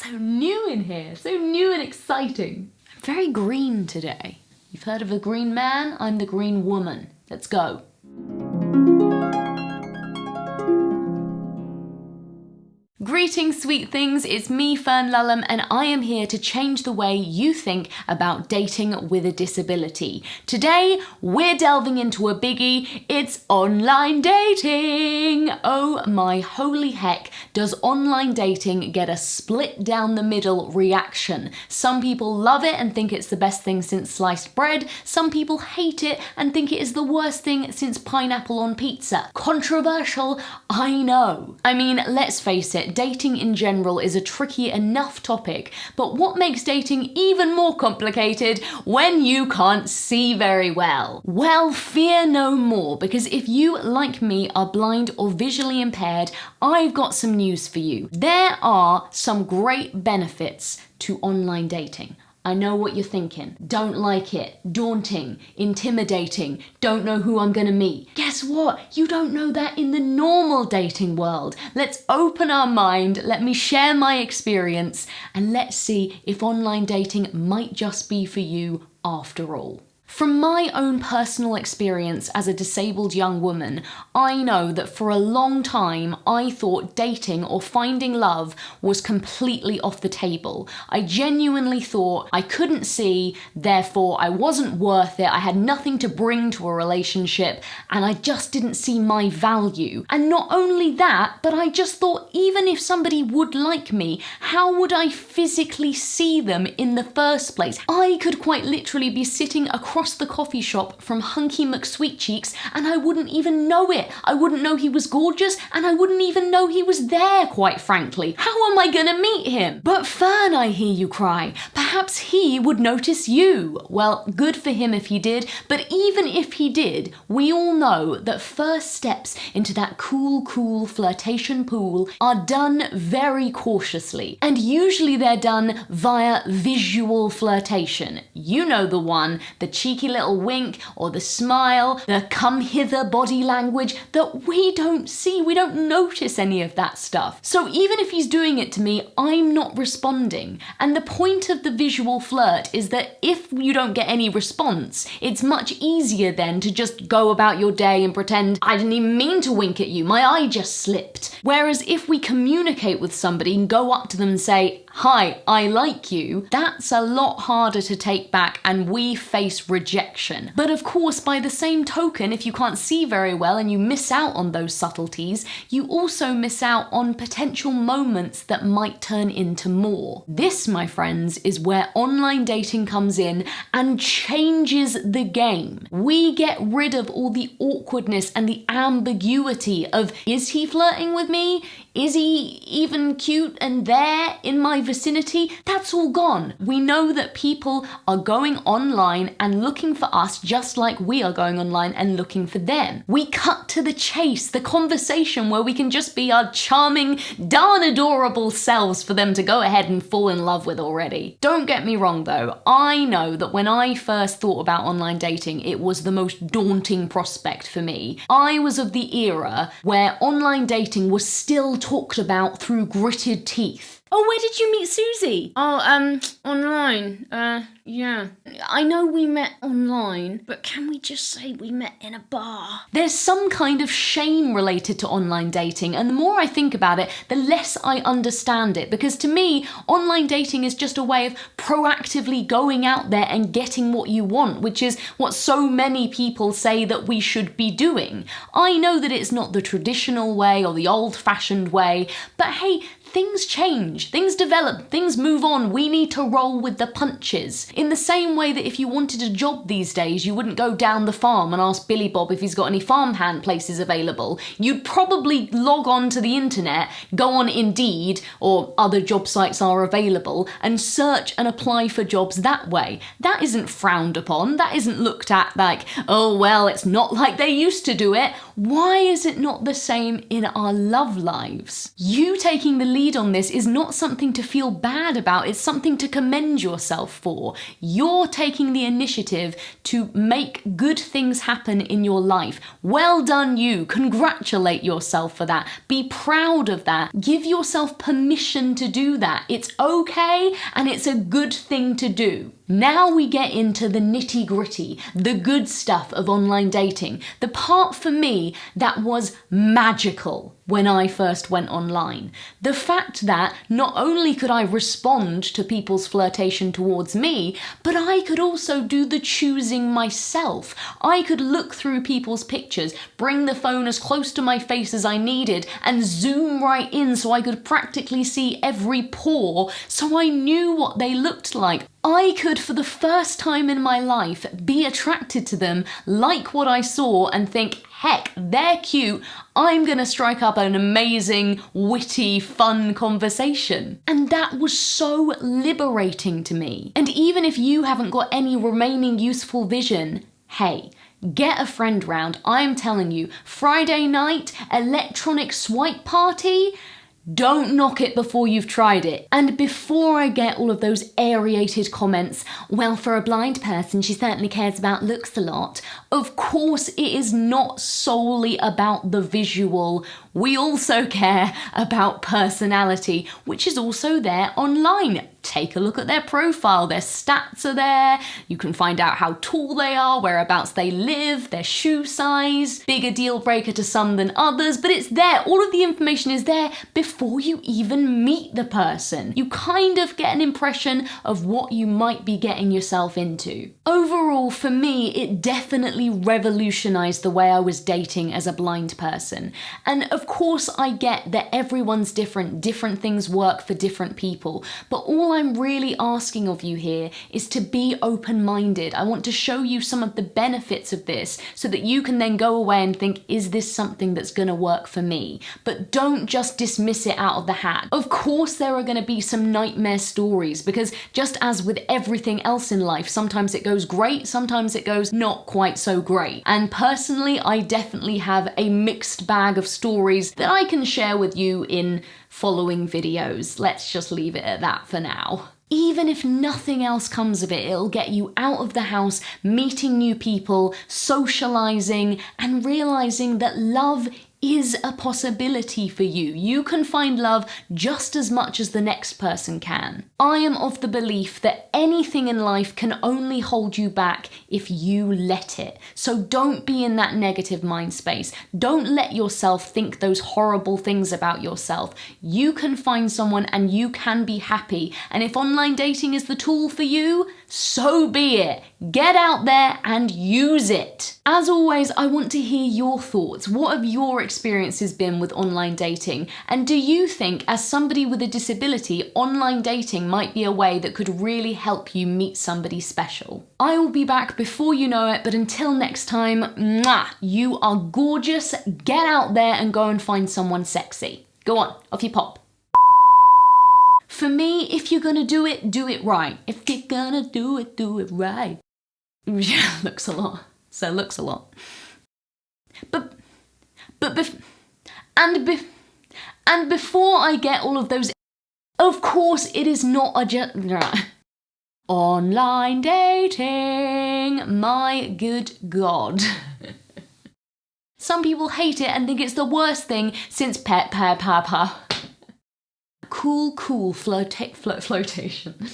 so new in here, so new and exciting. I'm very green today. You've heard of a green man? I'm the green woman. Let's go. Greetings, sweet things, it's me, Fern Lulham, and I am here to change the way you think about dating with a disability. Today, we're delving into a biggie, it's online dating! Oh my holy heck, does online dating get a split down the middle reaction? Some people love it and think it's the best thing since sliced bread, some people hate it and think it is the worst thing since pineapple on pizza. Controversial, I know. I mean, let's face it, dating in general is a tricky enough topic, but what makes dating even more complicated when you can't see very well? Well, fear no more, because if you, like me, are blind or visually impaired, I've got some news for you. There are some great benefits to online dating. I know what you're thinking. Don't like it. Daunting. Intimidating. Don't know who I'm gonna meet. Guess what? You don't know that in the normal dating world. Let's open our mind, let me share my experience, and let's see if online dating might just be for you after all. From my own personal experience as a disabled young woman, I know that for a long time I thought dating or finding love was completely off the table. I genuinely thought I couldn't see, therefore I wasn't worth it, I had nothing to bring to a relationship, and I just didn't see my value. And not only that, but I just thought even if somebody would like me, how would I physically see them in the first place? I could quite literally be sitting across the coffee shop from Hunky McSweetcheeks and I wouldn't even know it. I wouldn't know he was gorgeous and I wouldn't even know he was there, quite frankly. How am I gonna meet him? But Fern, I hear you cry. Perhaps he would notice you. Well, good for him if he did, but even if he did, we all know that first steps into that cool flirtation pool are done very cautiously. And usually they're done via visual flirtation. You know the one, the cheeky little wink or the smile, the come hither body language that we don't see, we don't notice any of that stuff. So even if he's doing it to me, I'm not responding. And the point of the visual flirt is that if you don't get any response, it's much easier then to just go about your day and pretend I didn't even mean to wink at you, my eye just slipped. Whereas if we communicate with somebody and go up to them and say, hi, I like you, that's a lot harder to take back and we face rejection. But of course, by the same token, if you can't see very well and you miss out on those subtleties, you also miss out on potential moments that might turn into more. This, my friends, is where online dating comes in and changes the game. We get rid of all the awkwardness and the ambiguity of, is he flirting with me? Is he even cute and there in my vicinity? That's all gone. We know that people are going online and looking for us just like we are going online and looking for them. We cut to the chase, the conversation where we can just be our charming, darn adorable selves for them to go ahead and fall in love with already. Don't get me wrong though, I know that when I first thought about online dating, it was the most daunting prospect for me. I was of the era where online dating was still talked about through gritted teeth. Oh, where did you meet Susie? Oh, online. Yeah. I know we met online, but can we just say we met in a bar? There's some kind of shame related to online dating, and the more I think about it, the less I understand it, because to me, online dating is just a way of proactively going out there and getting what you want, which is what so many people say that we should be doing. I know that it's not the traditional way or the old-fashioned way, but hey, things change, things develop, things move on. We need to roll with the punches. In the same way that if you wanted a job these days, you wouldn't go down the farm and ask Billy Bob if he's got any farmhand places available. You'd probably log on to the internet, go on Indeed, or other job sites are available, and search and apply for jobs that way. That isn't frowned upon. That isn't looked at like, oh, well, it's not like they used to do it. Why is it not the same in our love lives? You taking the lead read on this is not something to feel bad about, it's something to commend yourself for. You're taking the initiative to make good things happen in your life. Well done you, congratulate yourself for that. Be proud of that. Give yourself permission to do that. It's okay and it's a good thing to do. Now we get into the nitty-gritty, the good stuff of online dating. The part for me that was magical when I first went online. The fact that not only could I respond to people's flirtation towards me, but I could also do the choosing myself. I could look through people's pictures, bring the phone as close to my face as I needed, and zoom right in so I could practically see every pore, so I knew what they looked like. I could, for the first time in my life, be attracted to them, like what I saw, and think, heck, they're cute, I'm gonna strike up an amazing, witty, fun conversation. And that was so liberating to me. And even if you haven't got any remaining useful vision, hey, get a friend round. I'm telling you, Friday night, electronic swipe party, don't knock it before you've tried it. And before I get all of those aerated comments, well, for a blind person, she certainly cares about looks a lot. Of course, it is not solely about the visual. We also care about personality, which is also there online. Take a look at their profile, their stats are there, you can find out how tall they are, whereabouts they live, their shoe size, bigger deal breaker to some than others, but it's there, all of the information is there before you even meet the person. You kind of get an impression of what you might be getting yourself into. Overall, for me, it definitely revolutionized the way I was dating as a blind person. And of course I get that everyone's different things work for different people, but all I'm really asking of you here is to be open-minded. I want to show you some of the benefits of this so that you can then go away and think, is this something that's gonna work for me? But don't just dismiss it out of the hat. Of course there are gonna be some nightmare stories, because just as with everything else in life, sometimes it goes great, sometimes it goes not quite so great. And personally, I definitely have a mixed bag of stories that I can share with you in following videos. Let's just leave it at that for now. Even if nothing else comes of it, it'll get you out of the house, meeting new people, socializing, and realizing that love is a possibility for you. You can find love just as much as the next person can. I am of the belief that anything in life can only hold you back if you let it. So don't be in that negative mind space. Don't let yourself think those horrible things about yourself. You can find someone and you can be happy. And if online dating is the tool for you, so be it. Get out there and use it. As always, I want to hear your thoughts. What have your experiences been with online dating? And do you think, as somebody with a disability, online dating might be a way that could really help you meet somebody special? I will be back before you know it, but until next time, mwah, you are gorgeous. Get out there and go and find someone sexy. Go on, off you pop. For me, if you're gonna do it right. If you're gonna do it right. Yeah, looks a lot. So looks a lot. And before I get all of those, of course it is not a online dating, my good God. Some people hate it and think it's the worst thing since pet, pa, pa, pa. Cool, flotation.